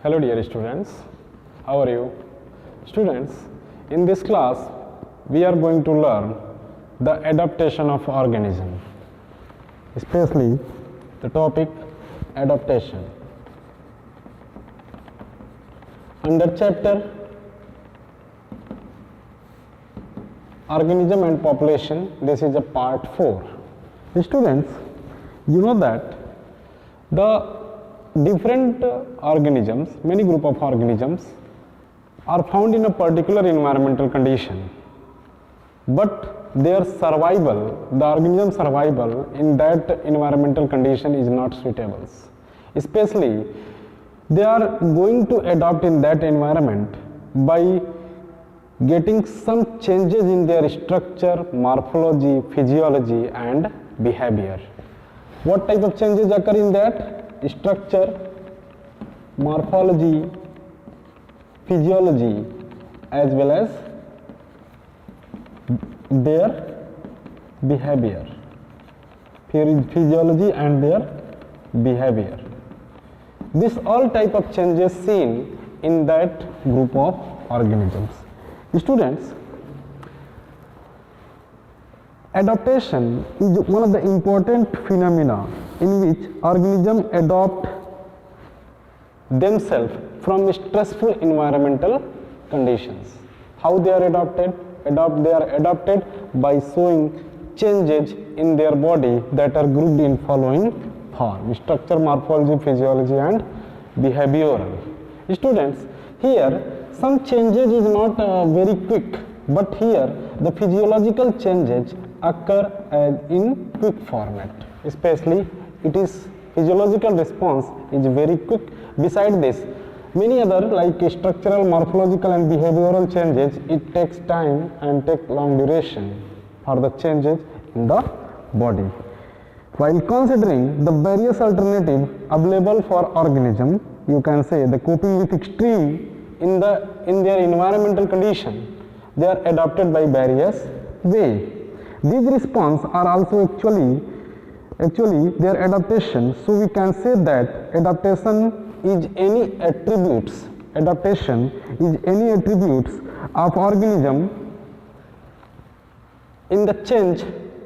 Hello dear students, how are you? Students, in this class we are going to learn the adaptation of organism, especially the topic adaptation. Under chapter organism and population, this is a part 4. Students, you know that the different organisms, many group of organisms are found in a particular environmental condition, but their survival, the organism survival in that environmental condition is not suitable. Especially they are going to adapt in that environment by getting some changes in their structure, morphology, physiology and behavior. What type of changes occur in that? Structure, morphology, physiology as well as their behavior. Physiology and their behavior. This all type of changes seen in that group of organisms. Students, adaptation is one of the important phenomena in which organisms adopt themselves from stressful environmental conditions. How they are adapted? They are adapted by showing changes in their body that are grouped in following form: structure, morphology, physiology and behavioral. Students, here some changes is not very quick, but here the physiological changes occur in quick format. Especially it is physiological response is very quick. Beside this, many other like structural, morphological and behavioral changes, it takes time and take long duration for the changes in the body. While considering the various alternatives available for organism, you can say the coping with extreme in their environmental condition, they are adapted by various ways. These responses are also actually their adaptation. So we can say that adaptation is any attributes of organism in the change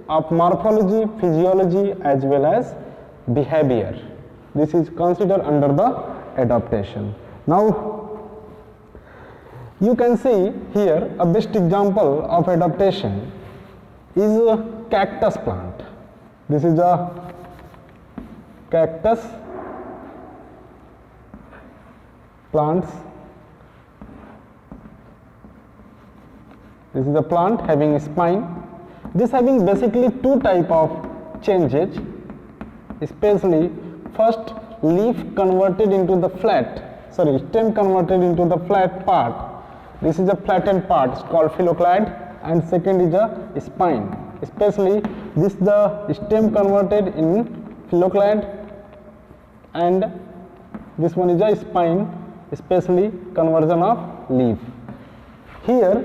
of morphology, physiology as well as behavior. This is considered under the adaptation. Now you can see here a best example of adaptation is a cactus plant. This is a cactus plants. This is a plant having a spine. This having basically two type of changes, especially first leaf converted into the stem converted into the flat part. This is a flattened part, it's called phylloclade, and second is a spine. Especially this the stem converted in phylloclade and this one is a spine, especially conversion of leaf. Here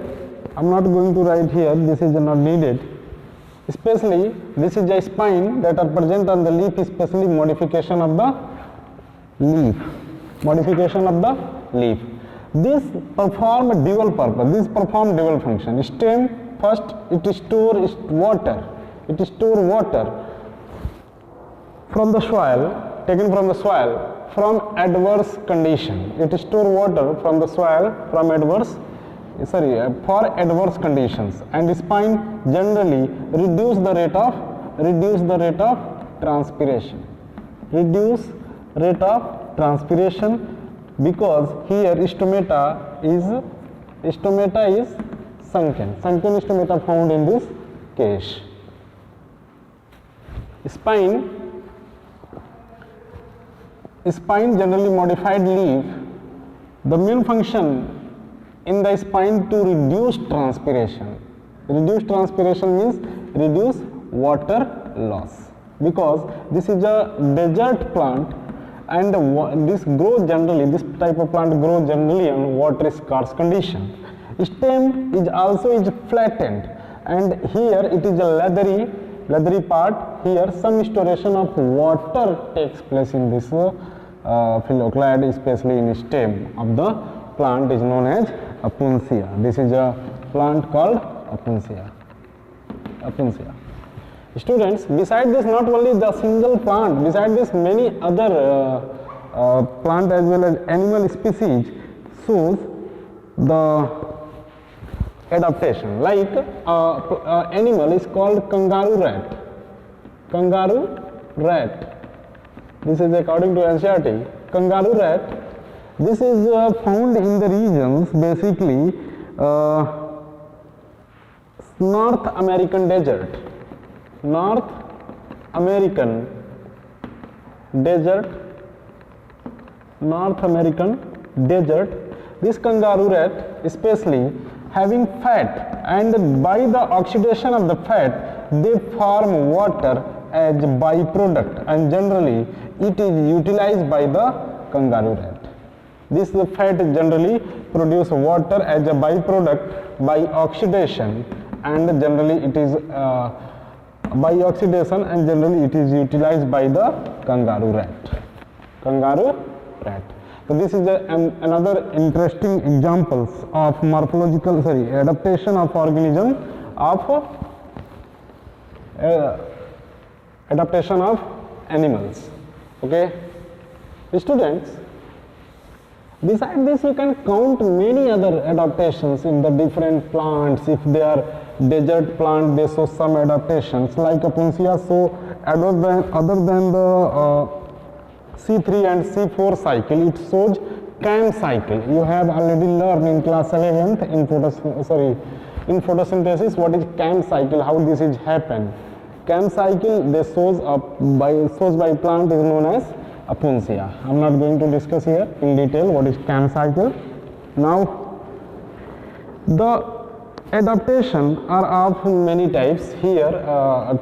I am not going to write here, this is not needed. Especially this is a spine that are present on the leaf, especially modification of the leaf. This perform dual purpose, this perform dual function. Stem, first it stores water. It stores water from the soil, taken from the soil from adverse condition. It stores water from the soil from for adverse conditions, and spine generally reduce the rate of transpiration. Because here stomata is sunken stomata found in this case. Spine generally modified leaf. The main function in the spine to reduce transpiration. Reduce transpiration means reduce water loss, because this is a desert plant and this type of plant grows generally on water scarce condition. Stem is also flattened, and here it is a leathery part. Here some storation of water takes place in this phylloclad, especially in stem of the plant, is known as Opuntia. This is a plant called Opuntia. Students, beside this, not only the single plant, beside this many other plant as well as animal species shows the adaptation. Like animal is called kangaroo rat. Kangaroo rat. This is according to NCERT. Kangaroo rat. This is found in the regions basically North American desert. North American desert. North American desert. This kangaroo rat, especially having fat, and by the oxidation of the fat, they form water as byproduct, and generally it is utilized by the kangaroo rat. This fat generally produce water as a byproduct by oxidation, and generally it is utilized by the kangaroo rat. So this is another interesting examples of morphological adaptation of organism adaptation of animals. Okay, students, beside this you can count many other adaptations in the different plants. If they are desert plant, they show some adaptations like Opuntia. So other than the C3 and C4 cycle, it shows CAM cycle. You have already learned in class 11th in photosynthesis what is CAM cycle, how this is happen. CAM cycle they shows by plant is known as Opuntia. I am not going to discuss here in detail what is CAM cycle. Now the adaptation are of many types. Here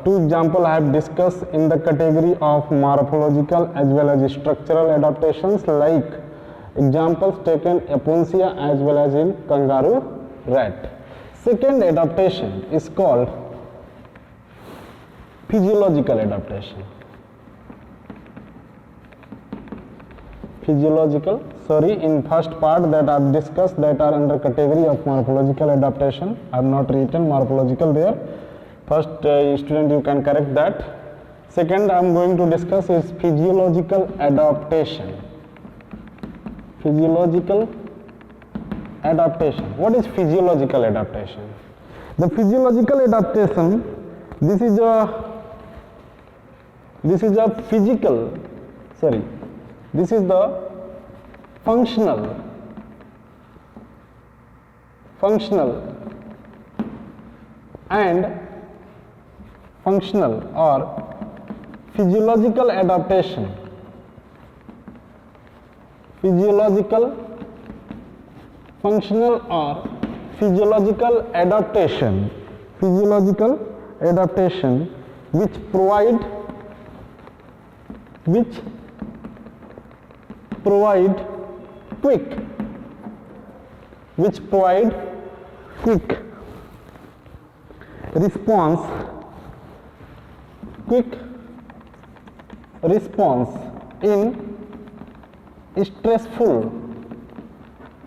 two examples I have discussed in the category of morphological as well as structural adaptations, like examples taken Opuntia as well as in kangaroo rat. Second adaptation is called physiological adaptation. In first part that I have discussed that are under category of morphological adaptation. I have not written morphological there. First student you can correct that. Second I am going to discuss is physiological adaptation. Physiological adaptation. What is physiological adaptation? The physiological adaptation, this is a functional or physiological adaptation. Functional or physiological adaptation. Which provide quick response in stressful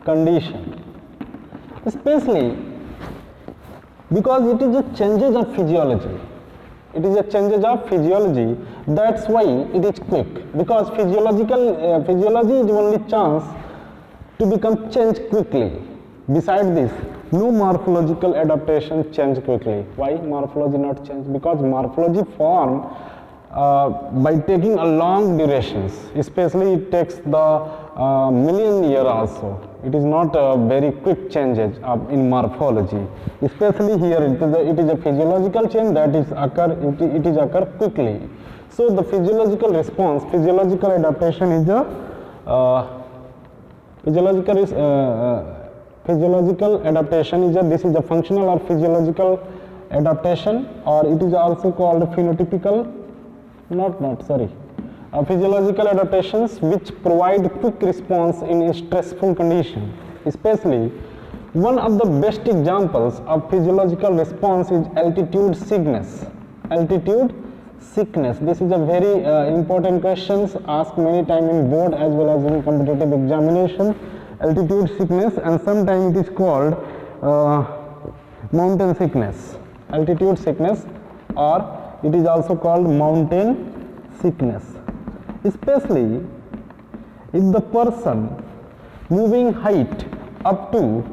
condition, especially because it is a changes of physiology. That's why it is quick, because physiology is only chance to become changed quickly. Beside this, no morphological adaptation change quickly. Why morphology not change? Because morphology form by taking a long durations, especially it takes the million year also. It is not a very quick changes in morphology. Especially here it is a physiological change that is occur quickly. So the physiological adaptation is a this is a functional or physiological adaptation, or it is also called phenotypical. Physiological adaptations which provide quick response in a stressful condition. Especially one of the best examples of physiological response is altitude sickness. sickness. This is a very important question asked many times in board as well as in competitive examination. Altitude sickness, and sometimes it is called mountain sickness. Altitude sickness, or it is also called mountain sickness, especially if the person moving height up to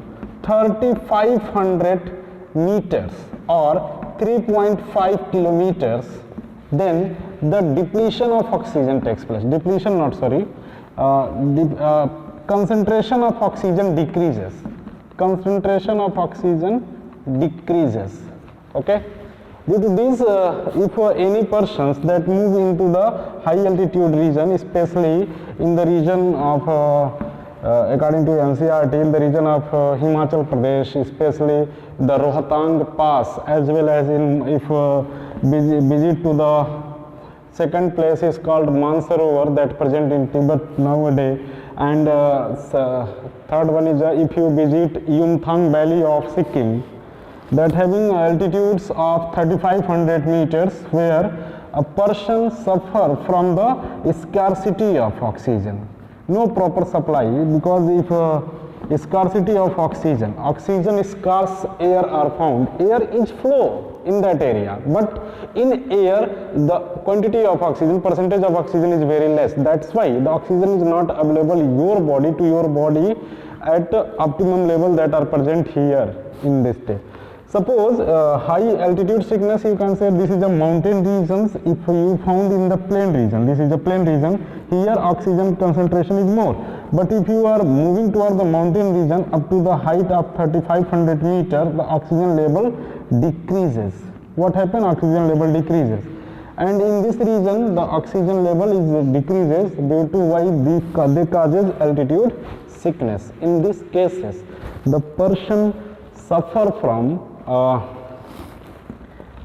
3500 meters or 3.5 kilometers, then the depletion of oxygen takes place. Concentration of oxygen decreases. Concentration of oxygen decreases. Okay. Due to this, if any persons that move into the high altitude region, especially in the region of, according to NCERT, in the region of Himachal Pradesh, especially the Rohtang Pass, as well as in if visit to the second place is called Mansarovar that present in Tibet nowadays, and third one is if you visit Yumthang Valley of Sikkim, that having altitudes of 3500 meters, where a person suffer from the scarcity of oxygen, no proper supply, because if scarcity of oxygen, scarce air are found, air is flow in that area, but in air the quantity of oxygen, percentage of oxygen is very less. That's why the oxygen is not available to your body at optimum level that are present here in this state. Suppose high altitude sickness, you can say this is a mountain regions. If you found in the plain region, this is a plain region, here oxygen concentration is more. But if you are moving toward the mountain region up to the height of 3500 meter, the oxygen level decreases. What happens? Oxygen level decreases. And in this region, the oxygen level is decreases due to why they causes altitude sickness. In these cases, the person suffer from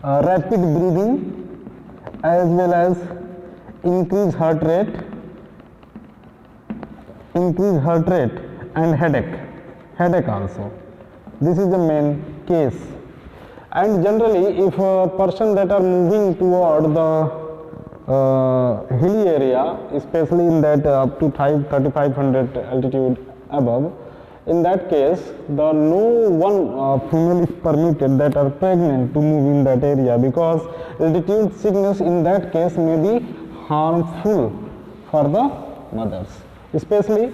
rapid breathing as well as increased heart rate and headache also. This is the main case. And generally, if a person that are moving toward the hilly area, especially in that up to 3500 altitude above, in that case, no one female is permitted that are pregnant to move in that area, because altitude sickness in that case may be harmful for the mothers, especially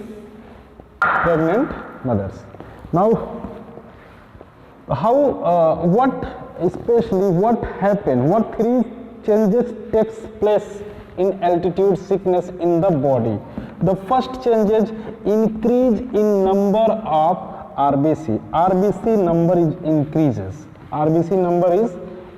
pregnant mothers. Now, what happen? What three changes takes place in altitude sickness in the body? The first change is increase in number of RBC. RBC number is increases. RBC number is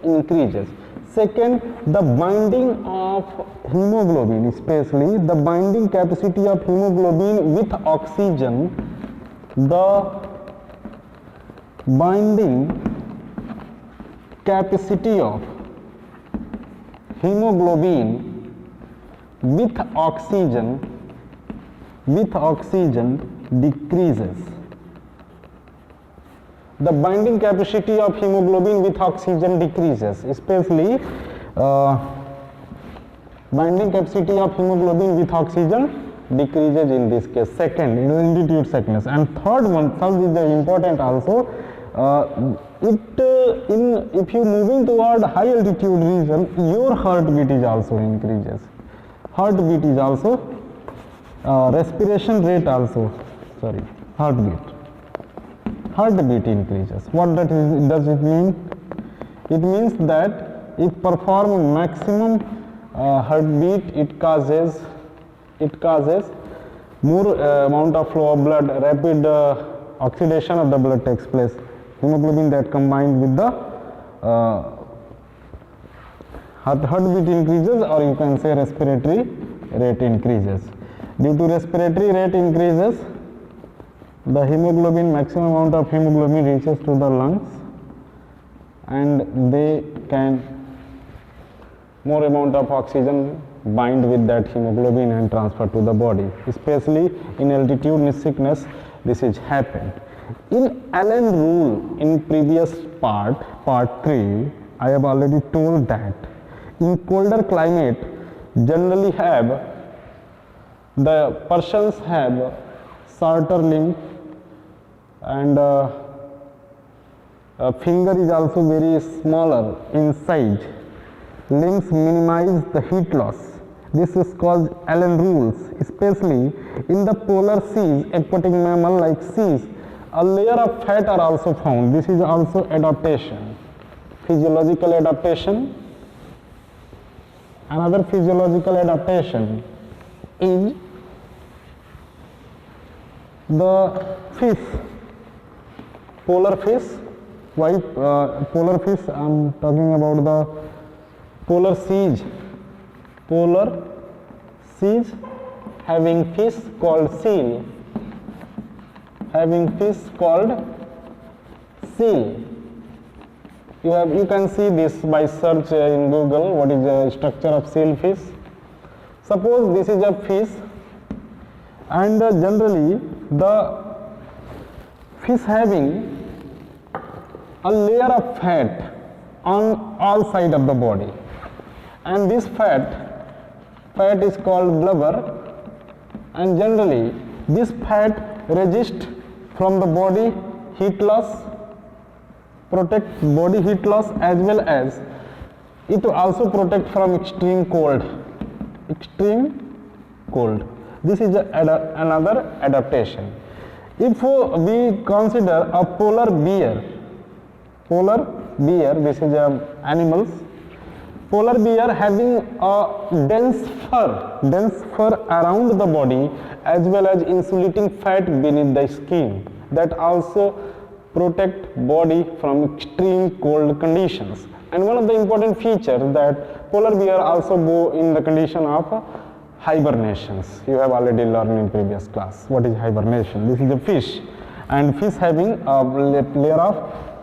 increases. Second, the binding of hemoglobin, especially the binding capacity of hemoglobin with oxygen, the binding capacity of hemoglobin with oxygen decreases. The binding capacity of hemoglobin with oxygen decreases, especially binding capacity of hemoglobin with oxygen decreases in this case. Second, altitude sickness. And third is the important also. If you moving toward high altitude region, your heartbeat is also increases. Heartbeat is also respiration rate also. Heartbeat increases. What does it mean? It means that if perform maximum heartbeat, it causes more amount of flow of blood, rapid oxidation of the blood takes place. Hemoglobin that combined with the heartbeat increases, or you can say respiratory rate increases. Due to respiratory rate increases, the hemoglobin, maximum amount of hemoglobin reaches to the lungs, and they can more amount of oxygen bind with that hemoglobin and transfer to the body. Especially in altitude sickness, this is happened. In Allen rule, in previous part 3, I have already told that in colder climate generally have, the persons have shorter limb, and finger is also very smaller in size. Limbs minimize the heat loss. This is called Allen rules. Especially in the polar seas, aquatic mammal like seas, a layer of fat are also found. This is also adaptation, physiological adaptation. Another physiological adaptation is the fish, polar fish. Why polar fish? I am talking about the polar seas. Polar seas having fish called seal. Having fish called seal. You can see this by search in Google. What is the structure of seal fish? Suppose this is a fish, and generally the fish having a layer of fat on all sides of the body, and this fat is called blubber, and generally this fat resists from the body heat loss, protect body heat loss, as well as it also protect from extreme cold. This is another adaptation. If we consider a polar bear, this is animals. Polar bear having a dense fur around the body, as well as insulating fat beneath the skin, that also protect body from extreme cold conditions. And one of the important features that polar bear also go in the condition of hibernations. You have already learned in previous class. What is hibernation? This is a fish, and fish having a layer of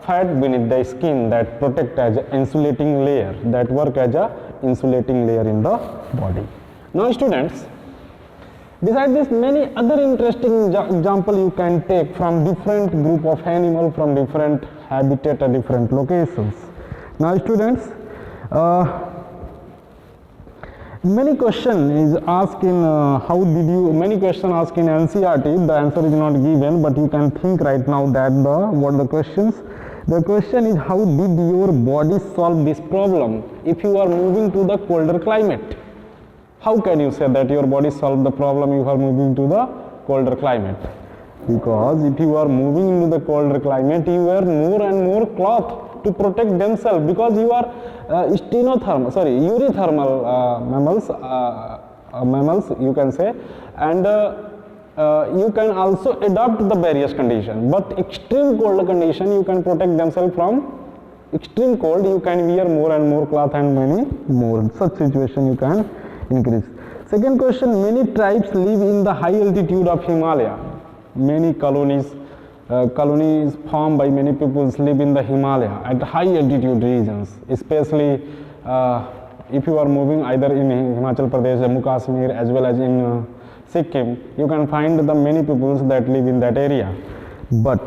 fat beneath the skin that protect as an insulating layer, that work as a insulating layer in the body. Now students, besides this, many other interesting example you can take from different group of animal, from different habitat or different locations. Now students, many question is asked in many question asked in NCERT. The answer is not given, but you can think right now that what the questions. The question is, how did your body solve this problem if you are moving to the colder climate? How can you say that your body solved the problem if you are moving to the colder climate? Because if you are moving into the colder climate, you wear more and more cloth to protect themselves, because you are eurythermal mammals, you can say, and you can also adapt the various conditions. But extreme cold condition, you can protect themselves from extreme cold. You can wear more and more cloth and many more. Such situation you can increase. Second question, many tribes live in the high altitude of Himalaya. Many colonies formed by many peoples live in the Himalaya at high altitude regions, especially if you are moving either in Himachal Pradesh, Jammu Kashmir, as well as in Sikkim, you can find the many peoples that live in that area. But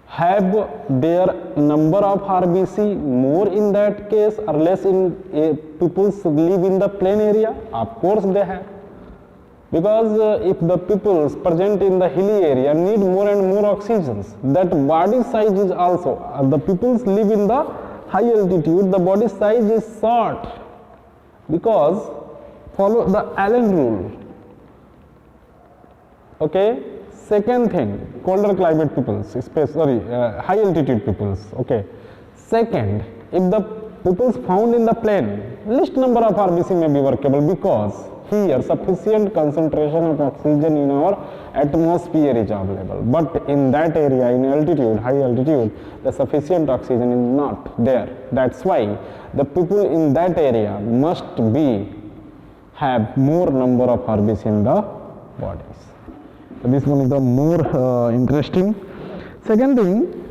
have their number of RBC more in that case or less in peoples live in the plain area? Of course they have, because if the peoples present in the hilly area need more and more oxygen, that body size is also, the peoples live in the high altitude, the body size is short, because follow the Allen rule. Okay. Second thing, colder climate peoples, high altitude peoples. Okay. Second, if the peoples found in the plain, least number of RBC may be workable, because here sufficient concentration of oxygen in our atmosphere is available. But in that area, in altitude, high altitude, the sufficient oxygen is not there. That's why the people in that area must have more number of RBC in the bodies. So this one is the more interesting. Second thing,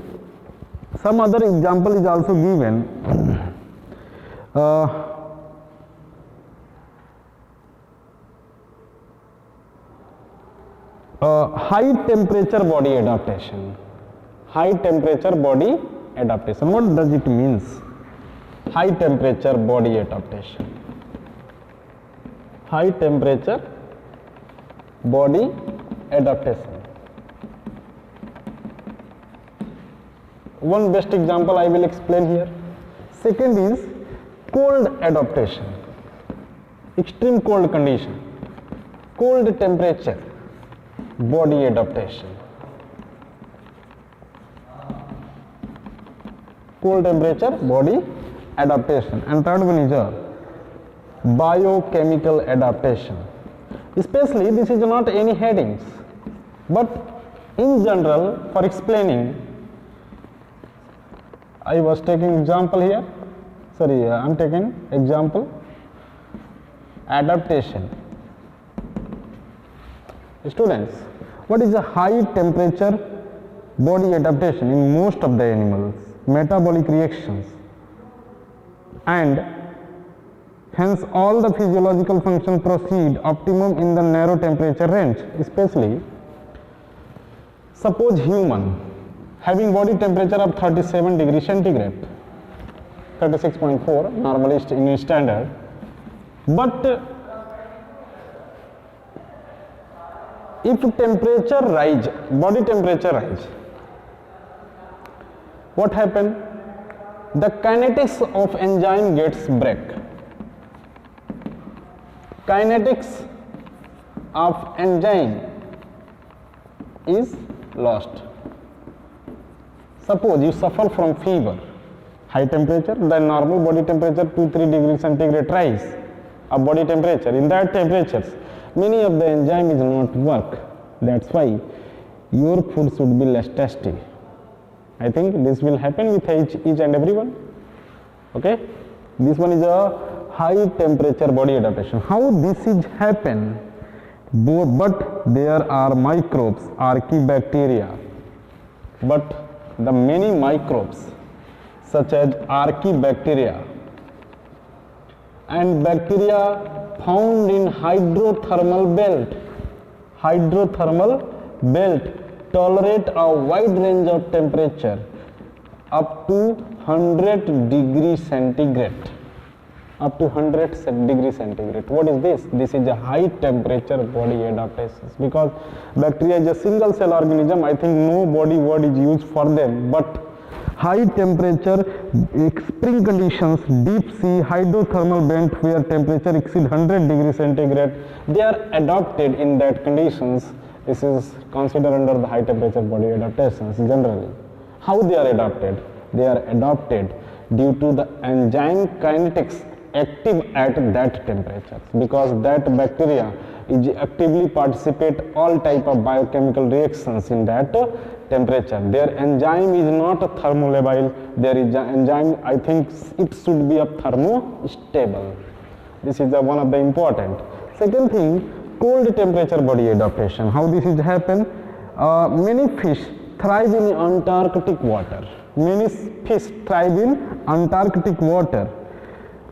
some other example is also given. High temperature body adaptation. High temperature body adaptation. What does it means? high temperature body adaptation. High temperature body adaptation. One best example I will explain here. Second is cold adaptation. Extreme cold condition, cold temperature body adaptation. Cold temperature body adaptation. And third one is a biochemical adaptation. Especially this is not any headings, but in general for explaining I was taking example here. Sorry, I am taking example adaptation. Students, what is a high temperature body adaptation in most of the animals? Metabolic reactions, and hence all the physiological function proceed optimum in the narrow temperature range. Especially suppose human having body temperature of 37 degrees centigrade, 36.4 normally in standard, but if temperature rise, body temperature rise, what happen? The kinetics of enzyme gets break. Kinetics of enzyme is lost. Suppose you suffer from fever, high temperature, the normal body temperature 2-3 degrees centigrade rise of body temperature. In that temperatures, many of the enzyme is not work. That's why your food should be less tasty. I think this will happen with each and everyone. Okay, this one is a high temperature body adaptation. How this is happen? But there are microbes, archaebacteria, but the many microbes such as archaebacteria and bacteria found in hydrothermal belt tolerate a wide range of temperature up to 100 degrees centigrade. Up to 100 degrees centigrade. What is this? This is a high temperature body adaptation, because bacteria is a single cell organism. I think no body word is used for them, but high temperature, spring conditions, deep sea, hydrothermal vent where temperature exceeds 100 degrees centigrade, they are adapted in that conditions. This is considered under the high temperature body adaptations generally. How they are adapted? They are adapted due to the enzyme kinetics active at that temperature, because that bacteria is actively participate all type of biochemical reactions in that temperature. Their enzyme is not thermolabile. Their enzyme, I think it should be a thermostable. This is one of the important. Second thing, cold temperature body adaptation. How this is happen? Many fish thrive in Antarctic water. Many fish thrive in Antarctic water.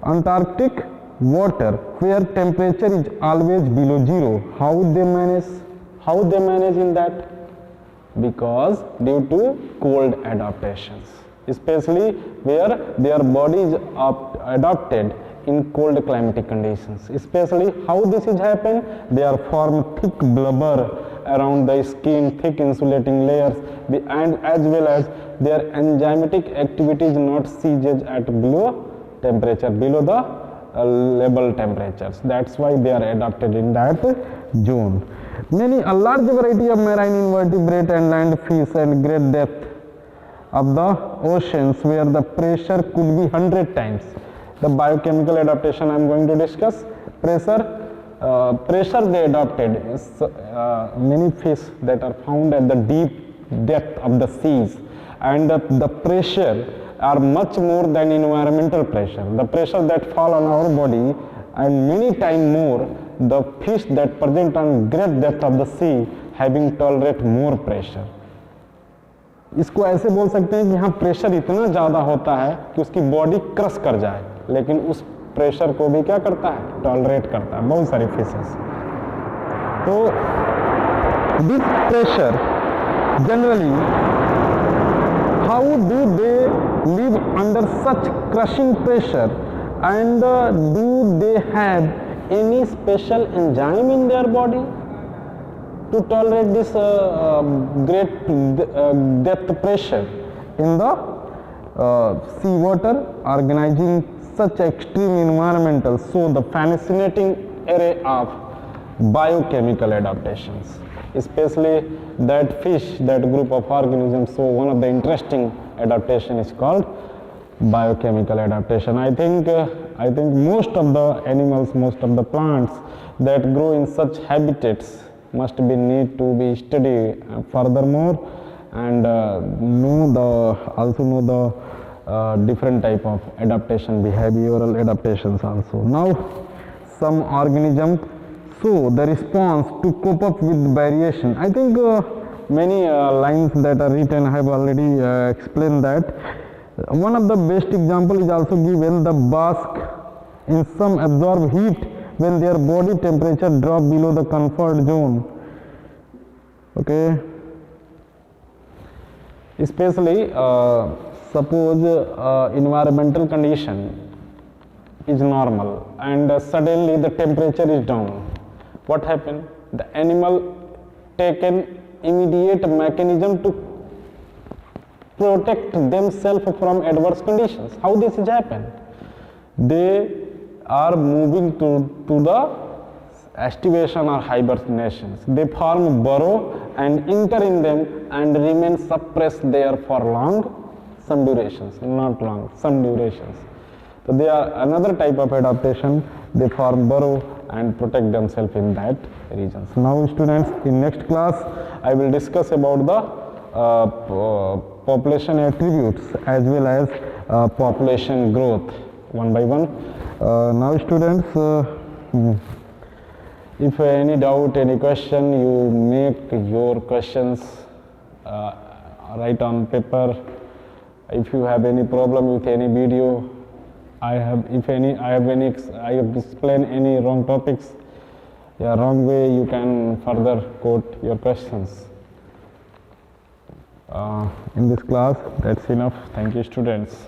Antarctic water where temperature is always below zero. How they manage? How they manage in that? Because due to cold adaptations, especially where their body is adapted in cold climatic conditions. Especially how this is happen? They are form thick blubber around the skin, thick insulating layers, and as well as their enzymatic activity is not ceases at below temperature, below the label temperatures. That's why they are adapted in that zone. A large variety of marine invertebrate and land fish and great depth of the oceans where the pressure could be 100 times. The biochemical adaptation I am going to discuss. Pressure they adapted is many fish that are found at the deep depth of the seas, and the pressure are much more than environmental pressure. The pressure that fall on our body and many times more the fish that present on great depth of the sea having tolerate more pressure. इसको ऐसे बोल सकते हैं कि यहाँ pressure इतना ज़्यादा होता है कि उसकी बॉडी क्रश कर जाए, लेकिन उस प्रेशर को भी क्या करता है? टॉलरेट करता है, बहुत सारी फिशेस. तो this pressure generally how do they live under such crushing pressure, and do they have any special enzyme in their body to tolerate this great depth pressure in the sea water, organizing such extreme environmental? So the fascinating array of biochemical adaptations, especially that fish, that group of organisms. So one of the interesting adaptation is called biochemical adaptation. I think most of the animals, most of the plants that grow in such habitats must be need to be studied furthermore, and also know the different type of adaptation, behavioral adaptations also. Now some organisms show the response to cope up with variation. I think many lines that are written have already explained that. One of the best example is also given: the bask in some absorb heat when their body temperature drop below the comfort zone. Okay, especially suppose environmental condition is normal and suddenly the temperature is down. What happened? The animal take an immediate mechanism to protect themselves from adverse conditions. How this is happen? They are moving to the estivation or hibernations. They form burrow and enter in them and remain suppressed there for some durations, not long, some durations. So they are another type of adaptation. They form burrow and protect themselves in that regions. Now students, in next class I will discuss about the population attributes as well as population growth one by one. Now students, if any doubt, any question, you make your questions write on paper. If you have any problem with any video, I have explained any wrong topics, wrong way, you can further quote your questions. In this class, that's enough. Thank you, students.